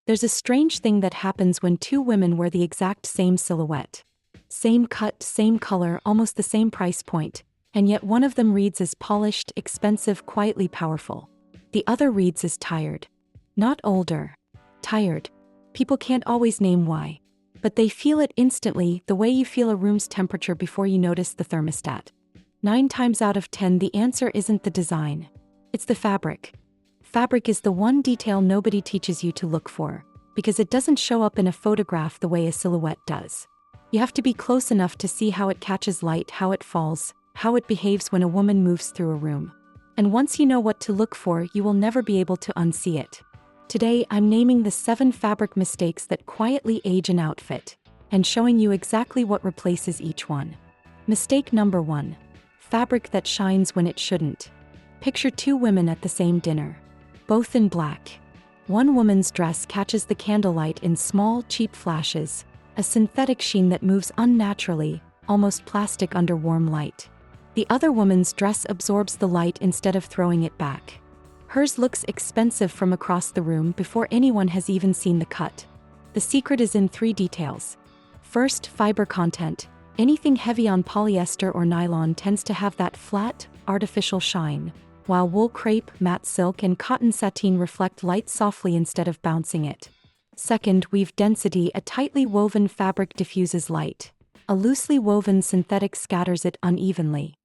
There's a strange thing that happens when two women wear the exact same silhouette. Same cut, same color, almost the same price point, and yet one of them reads as polished, expensive, quietly powerful. The other reads as tired. Not older. Tired. People can't always name why. But they feel it instantly, the way you feel a room's temperature before you notice the thermostat. 9 times out of 10, the answer isn't the design. It's the fabric. Fabric is the one detail nobody teaches you to look for, because it doesn't show up in a photograph the way a silhouette does. You have to be close enough to see how it catches light, how it falls, how it behaves when a woman moves through a room. And once you know what to look for, you will never be able to unsee it. Today, I'm naming the 7 fabric mistakes that quietly age an outfit, and showing you exactly what replaces each one. Mistake number 1. Fabric that shines when it shouldn't. Picture 2 women at the same dinner. Both in black. One woman's dress catches the candlelight in small, cheap flashes, a synthetic sheen that moves unnaturally, almost plastic under warm light. The other woman's dress absorbs the light instead of throwing it back. Hers looks expensive from across the room before anyone has even seen the cut. The secret is in 3 details. First, fiber content. Anything heavy on polyester or nylon tends to have that flat, artificial shine, while wool, crepe, matte silk, and cotton sateen reflect light softly instead of bouncing it. Second, weave density. A tightly woven fabric diffuses light. A loosely woven synthetic scatters it unevenly.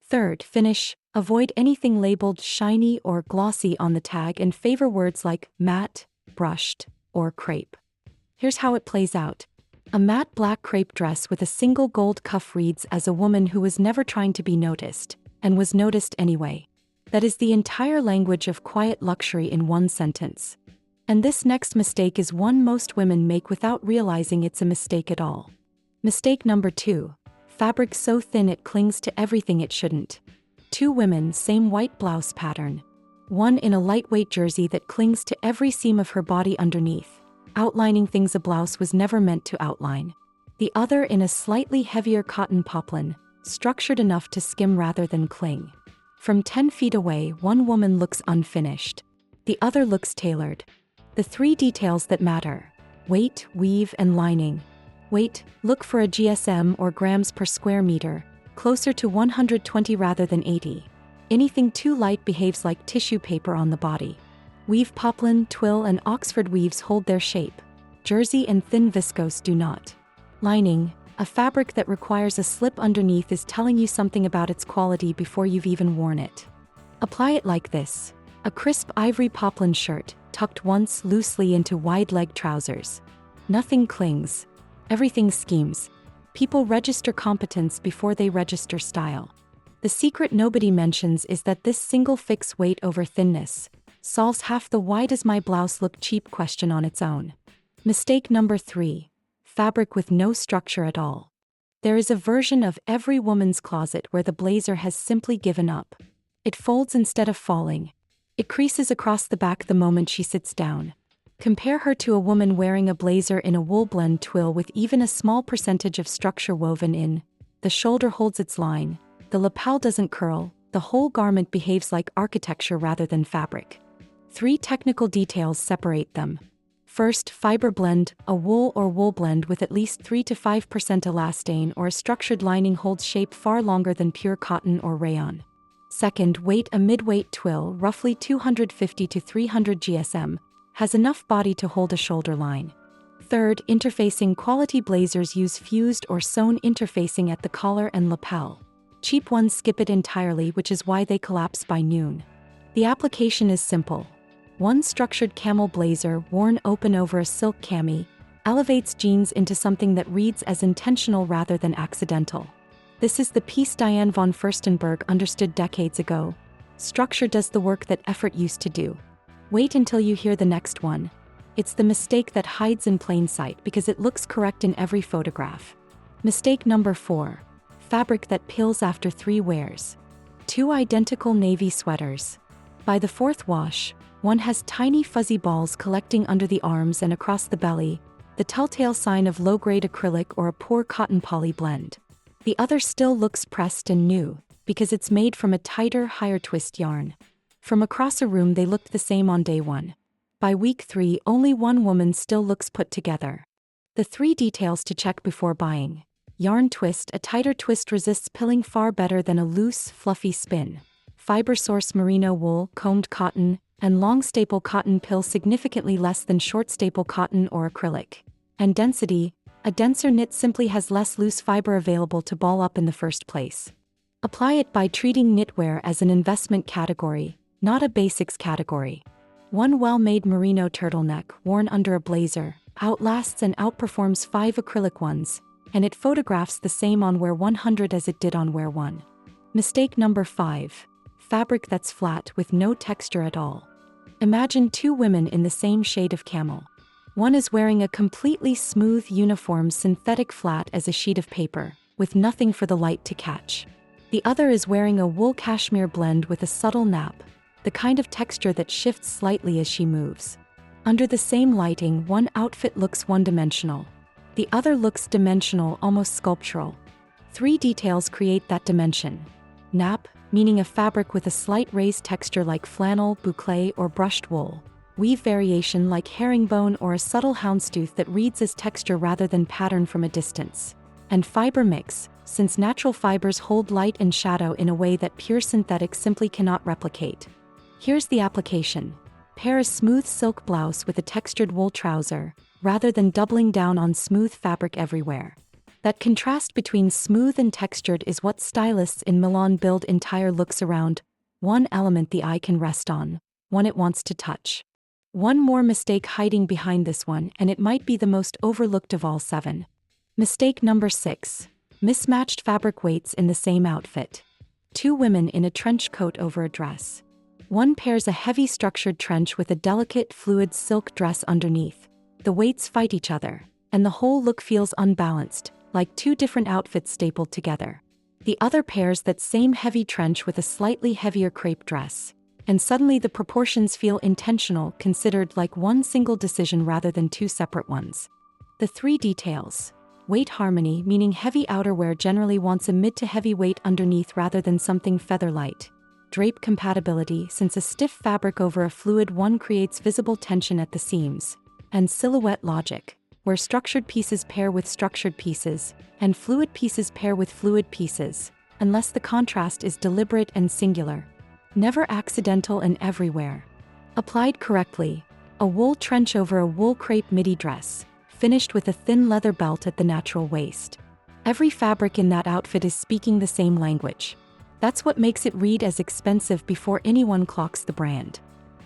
Third, finish. Avoid anything labeled shiny or glossy on the tag and favor words like matte, brushed, or crepe. Here's how it plays out. A matte black crepe dress with a single gold cuff reads as a woman who was never trying to be noticed, and was noticed anyway. That is the entire language of quiet luxury in one sentence. And this next mistake is one most women make without realizing it's a mistake at all. Mistake number 2. Fabric so thin it clings to everything it shouldn't. 2 women, same white blouse pattern. One in a lightweight jersey that clings to every seam of her body underneath, outlining things a blouse was never meant to outline. The other in a slightly heavier cotton poplin, structured enough to skim rather than cling. From 10 feet away, one woman looks unfinished. The other looks tailored. The 3 details that matter: weight, weave, and lining. Weight, look for a GSM or grams per square meter, closer to 120 rather than 80. Anything too light behaves like tissue paper on the body. Weave, poplin, twill, and Oxford weaves hold their shape. Jersey and thin viscose do not. Lining, a fabric that requires a slip underneath is telling you something about its quality before you've even worn it. Apply it like this. A crisp ivory poplin shirt, tucked once loosely into wide-leg trousers. Nothing clings. Everything schemes. People register competence before they register style. The secret nobody mentions is that this single fix, weight over thinness, solves half the "why does my blouse look cheap" question on its own. Mistake number 3. Fabric with no structure at all. There is a version of every woman's closet where the blazer has simply given up. It folds instead of falling. It creases across the back the moment she sits down. Compare her to a woman wearing a blazer in a wool blend twill with even a small percentage of structure woven in. The shoulder holds its line, the lapel doesn't curl, the whole garment behaves like architecture rather than fabric. 3 technical details separate them. First, fiber blend. A wool or wool blend with at least 3 to 5% elastane or a structured lining holds shape far longer than pure cotton or rayon. Second, weight. A mid-weight twill, roughly 250 to 300 GSM, has enough body to hold a shoulder line. Third, interfacing. Quality blazers use fused or sewn interfacing at the collar and lapel. Cheap ones skip it entirely, which is why they collapse by noon. The application is simple. One structured camel blazer worn open over a silk cami elevates jeans into something that reads as intentional rather than accidental. This is the piece Diane von Furstenberg understood decades ago. Structure does the work that effort used to do. Wait until you hear the next one. It's the mistake that hides in plain sight because it looks correct in every photograph. Mistake number 4. Fabric that peels after 3 wears. 2 identical navy sweaters. By the 4th wash, one has tiny fuzzy balls collecting under the arms and across the belly, the telltale sign of low-grade acrylic or a poor cotton poly blend. The other still looks pressed and new, because it's made from a tighter, higher twist yarn. From across a room they looked the same on day 1. By week 3, only one woman still looks put together. The 3 details to check before buying. Yarn twist. A tighter twist resists pilling far better than a loose, fluffy spin. Fiber source. Merino wool, combed cotton, and long staple cotton pill significantly less than short staple cotton or acrylic. And density. A denser knit simply has less loose fiber available to ball up in the first place. Apply it by treating knitwear as an investment category, not a basics category. One well-made merino turtleneck worn under a blazer outlasts and outperforms 5 acrylic ones, and it photographs the same on wear 100 as it did on wear 1. Mistake number 5. Fabric that's flat with no texture at all. Imagine 2 women in the same shade of camel. One is wearing a completely smooth uniform synthetic flat as a sheet of paper, with nothing for the light to catch. The other is wearing a wool cashmere blend with a subtle nap, the kind of texture that shifts slightly as she moves. Under the same lighting, one outfit looks one-dimensional. The other looks dimensional, almost sculptural. 3 details create that dimension. Nap, meaning a fabric with a slight raised texture like flannel, boucle, or brushed wool. Weave variation like herringbone or a subtle houndstooth that reads as texture rather than pattern from a distance. And fiber mix, since natural fibers hold light and shadow in a way that pure synthetics simply cannot replicate. Here's the application. Pair a smooth silk blouse with a textured wool trouser, rather than doubling down on smooth fabric everywhere. That contrast between smooth and textured is what stylists in Milan build entire looks around. One element the eye can rest on, one it wants to touch. One more mistake hiding behind this one, and it might be the most overlooked of all 7. Mistake number 6. Mismatched fabric weights in the same outfit. 2 women in a trench coat over a dress. One pairs a heavy structured trench with a delicate, fluid silk dress underneath. The weights fight each other, and the whole look feels unbalanced, like 2 different outfits stapled together. The other pairs that same heavy trench with a slightly heavier crepe dress. And suddenly the proportions feel intentional, considered like one single decision rather than 2 separate ones. The 3 details. Weight harmony, meaning heavy outerwear generally wants a mid to heavy weight underneath rather than something feather light. Drape compatibility, since a stiff fabric over a fluid one creates visible tension at the seams. And silhouette logic, where structured pieces pair with structured pieces, and fluid pieces pair with fluid pieces, unless the contrast is deliberate and singular. Never accidental and everywhere. Applied correctly, a wool trench over a wool crepe midi dress, finished with a thin leather belt at the natural waist. Every fabric in that outfit is speaking the same language. That's what makes it read as expensive before anyone clocks the brand.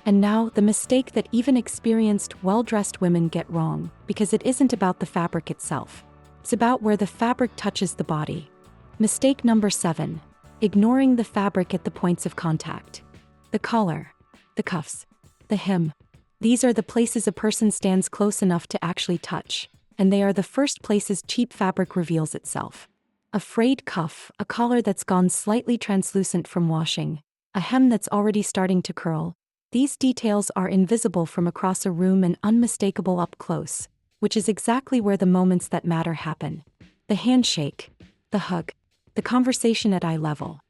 And now, the mistake that even experienced, well-dressed women get wrong, because it isn't about the fabric itself. It's about where the fabric touches the body. Mistake number 7. Ignoring the fabric at the points of contact. The collar, the cuffs, the hem. These are the places a person stands close enough to actually touch, and they are the first places cheap fabric reveals itself. A frayed cuff, a collar that's gone slightly translucent from washing, a hem that's already starting to curl. These details are invisible from across a room and unmistakable up close, which is exactly where the moments that matter happen. The handshake, the hug, the conversation at eye level.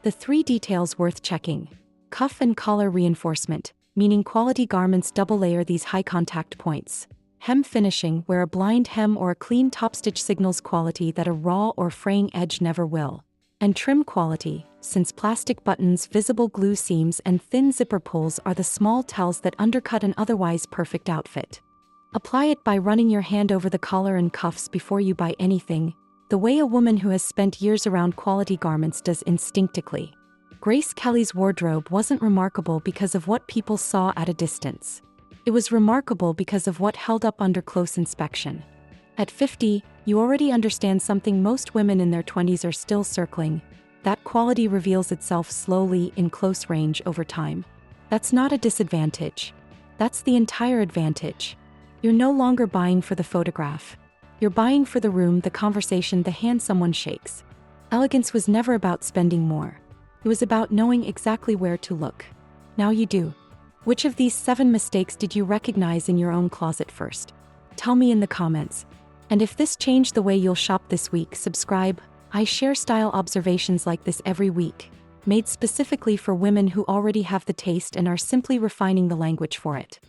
The 3 details worth checking. Cuff and collar reinforcement, meaning quality garments double layer these high contact points. Hem finishing, where a blind hem or a clean top stitch signals quality that a raw or fraying edge never will. And trim quality, since plastic buttons, visible glue seams, and thin zipper pulls are the small tells that undercut an otherwise perfect outfit. Apply it by running your hand over the collar and cuffs before you buy anything, the way a woman who has spent years around quality garments does instinctively. Grace Kelly's wardrobe wasn't remarkable because of what people saw at a distance. It was remarkable because of what held up under close inspection. At 50, you already understand something most women in their 20s are still circling. That quality reveals itself slowly in close range over time. That's not a disadvantage. That's the entire advantage. You're no longer buying for the photograph. You're buying for the room, the conversation, the hand someone shakes. Elegance was never about spending more. It was about knowing exactly where to look. Now you do. Which of these 7 mistakes did you recognize in your own closet first? Tell me in the comments. And if this changed the way you'll shop this week, subscribe. I share style observations like this every week, made specifically for women who already have the taste and are simply refining the language for it.